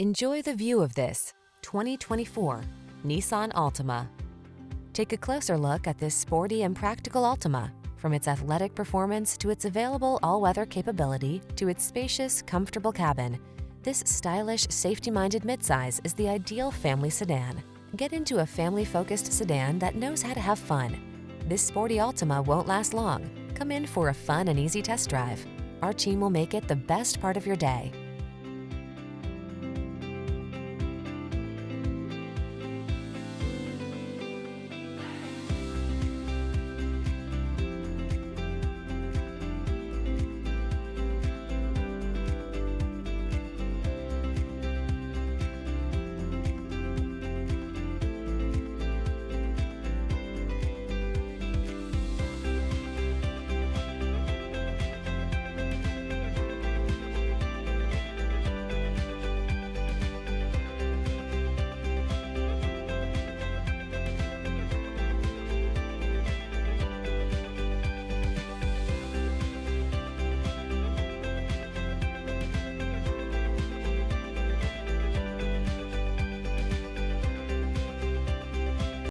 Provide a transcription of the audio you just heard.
Enjoy the view of this 2024 Nissan Altima. Take a closer look at this sporty and practical Altima. From its athletic performance to its available all-weather capability to its spacious, comfortable cabin, this stylish, safety-minded midsize is the ideal family sedan. Get into a family-focused sedan that knows how to have fun. This sporty Altima won't last long. Come in for a fun and easy test drive. Our team will make it the best part of your day.